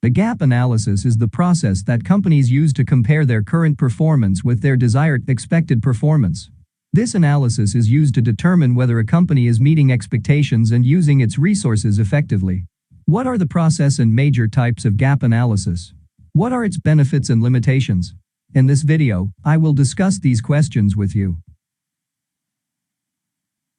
The gap analysis is the process that companies use to compare their current performance with their desired expected performance. This analysis is used to determine whether a company is meeting expectations and using its resources effectively. What are the process and major types of gap analysis? What are its benefits and limitations? In this video, I will discuss these questions with you.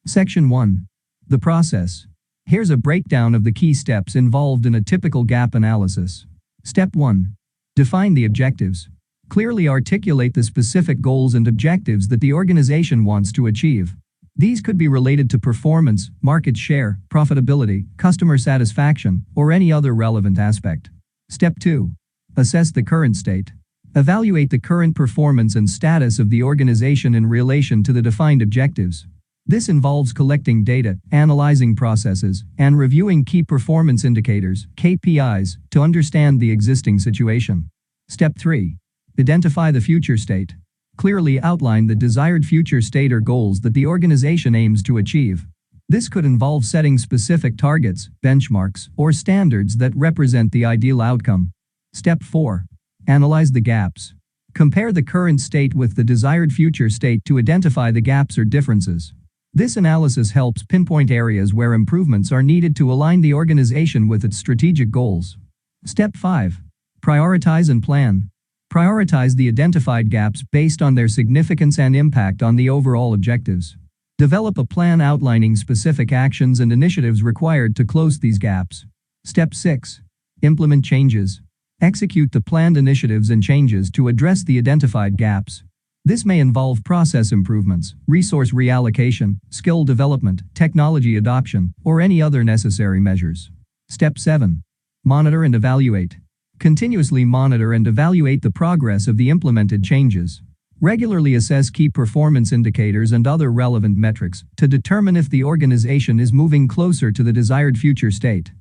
Section 1. The process. Here's a breakdown of the key steps involved in a typical gap analysis. Step 1. Define the objectives. Clearly articulate the specific goals and objectives that the organization wants to achieve. These could be related to performance, market share, profitability, customer satisfaction, or any other relevant aspect. Step 2. Assess the current state. Evaluate the current performance and status of the organization in relation to the defined objectives. This involves collecting data, analyzing processes, and reviewing key performance indicators, KPIs, to understand the existing situation. Step 3. Identify the future state. Clearly outline the desired future state or goals that the organization aims to achieve. This could involve setting specific targets, benchmarks, or standards that represent the ideal outcome. Step 4. Analyze the gaps. Compare the current state with the desired future state to identify the gaps or differences. This analysis helps pinpoint areas where improvements are needed to align the organization with its strategic goals. Step 5. Prioritize and plan. Prioritize the identified gaps based on their significance and impact on the overall objectives. Develop a plan outlining specific actions and initiatives required to close these gaps. Step 6. Implement changes. Execute the planned initiatives and changes to address the identified gaps. This may involve process improvements, resource reallocation, skill development, technology adoption, or any other necessary measures. Step 7. Monitor and evaluate. Continuously monitor and evaluate the progress of the implemented changes. Regularly assess key performance indicators and other relevant metrics to determine if the organization is moving closer to the desired future state.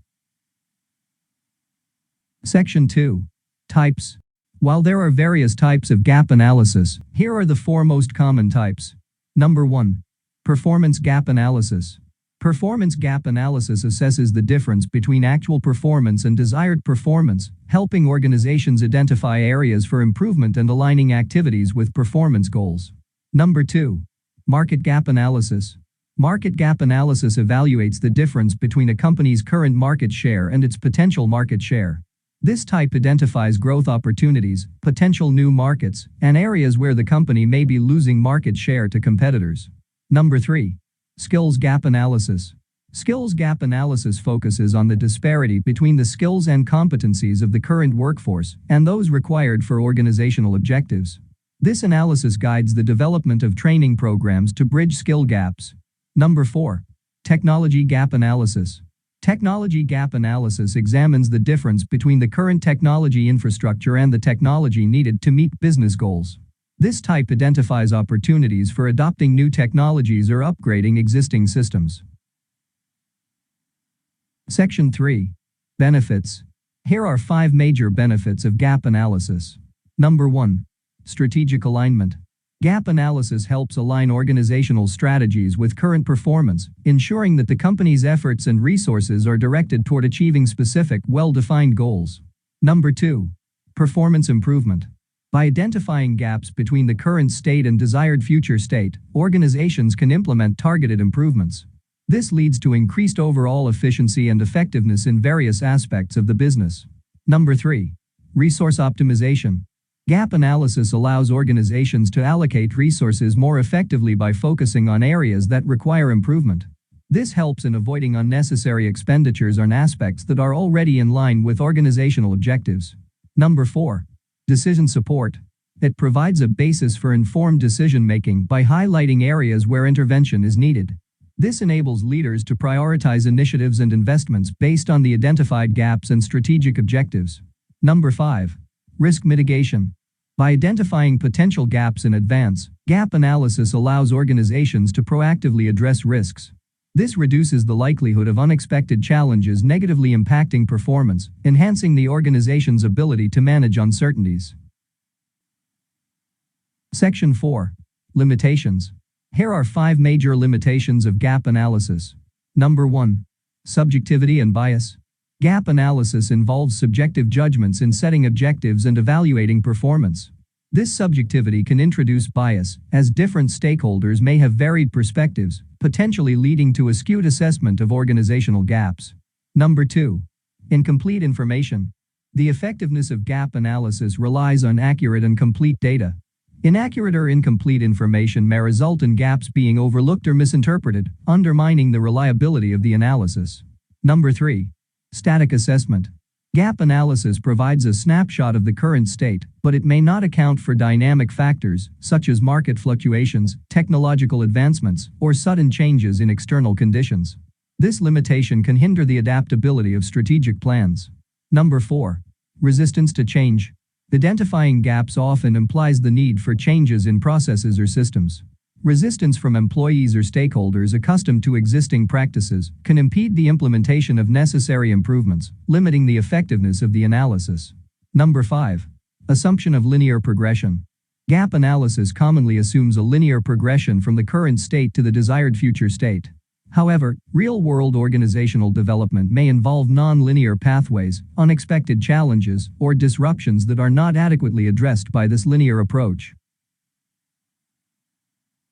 Section 2. Types. While there are various types of gap analysis, here are the 4 most common types. Number 1. Performance gap analysis. Performance gap analysis assesses the difference between actual performance and desired performance, helping organizations identify areas for improvement and aligning activities with performance goals. Number 2. Market gap analysis. Market gap analysis evaluates the difference between a company's current market share and its potential market share. This type identifies growth opportunities, potential new markets, and areas where the company may be losing market share to competitors. Number 3. Skills gap analysis. Skills gap analysis focuses on the disparity between the skills and competencies of the current workforce and those required for organizational objectives. This analysis guides the development of training programs to bridge skill gaps. Number 4. Technology gap analysis. Technology gap analysis examines the difference between the current technology infrastructure and the technology needed to meet business goals. This type identifies opportunities for adopting new technologies or upgrading existing systems. Section 3. Benefits. Here are 5 major benefits of gap analysis. Number 1. Strategic alignment. Gap analysis helps align organizational strategies with current performance, ensuring that the company's efforts and resources are directed toward achieving specific, well-defined goals. Number 2. Performance improvement. By identifying gaps between the current state and desired future state, organizations can implement targeted improvements. This leads to increased overall efficiency and effectiveness in various aspects of the business. Number 3. Resource optimization. Gap analysis allows organizations to allocate resources more effectively by focusing on areas that require improvement. This helps in avoiding unnecessary expenditures on aspects that are already in line with organizational objectives. Number 4. Decision support. It provides a basis for informed decision-making by highlighting areas where intervention is needed. This enables leaders to prioritize initiatives and investments based on the identified gaps and strategic objectives. Number 5. Risk mitigation. By identifying potential gaps in advance, gap analysis allows organizations to proactively address risks. This reduces the likelihood of unexpected challenges negatively impacting performance, enhancing the organization's ability to manage uncertainties. Section 4. Limitations. Here are 5 major limitations of gap analysis. Number 1. Subjectivity and bias. Gap analysis involves subjective judgments in setting objectives and evaluating performance. This subjectivity can introduce bias, as different stakeholders may have varied perspectives, potentially leading to a skewed assessment of organizational gaps. Number 2. Incomplete information. The effectiveness of gap analysis relies on accurate and complete data. Inaccurate or incomplete information may result in gaps being overlooked or misinterpreted, undermining the reliability of the analysis. Number 3. Static assessment. Gap analysis provides a snapshot of the current state, but it may not account for dynamic factors, such as market fluctuations, technological advancements, or sudden changes in external conditions. This limitation can hinder the adaptability of strategic plans. Number 4. Resistance to change. Identifying gaps often implies the need for changes in processes or systems. Resistance from employees or stakeholders accustomed to existing practices can impede the implementation of necessary improvements, limiting the effectiveness of the analysis. Number 5. Assumption of linear progression. Gap analysis commonly assumes a linear progression from the current state to the desired future state. However, real-world organizational development may involve non-linear pathways, unexpected challenges, or disruptions that are not adequately addressed by this linear approach.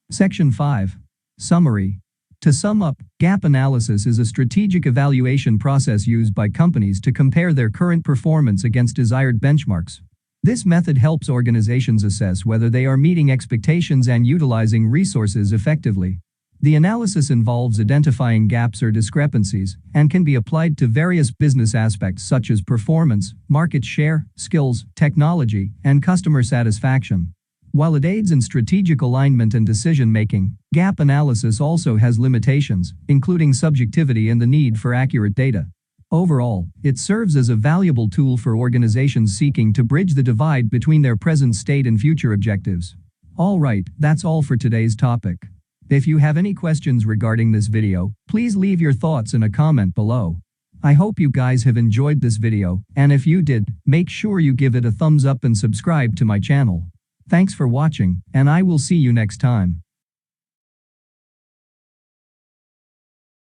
Section 5. Summary. To sum up, gap analysis is a strategic evaluation process used by companies to compare their current performance against desired benchmarks. This method helps organizations assess whether they are meeting expectations and utilizing resources effectively. The analysis involves identifying gaps or discrepancies and can be applied to various business aspects such as performance, market share, skills, technology, and customer satisfaction. While it aids in strategic alignment and decision-making, gap analysis also has limitations, including subjectivity and the need for accurate data. Overall, it serves as a valuable tool for organizations seeking to bridge the divide between their present state and future objectives. All right, that's all for today's topic. If you have any questions regarding this video, please leave your thoughts in a comment below. I hope you guys have enjoyed this video, and if you did, make sure you give it a thumbs up and subscribe to my channel. Thanks for watching, and I will see you next time.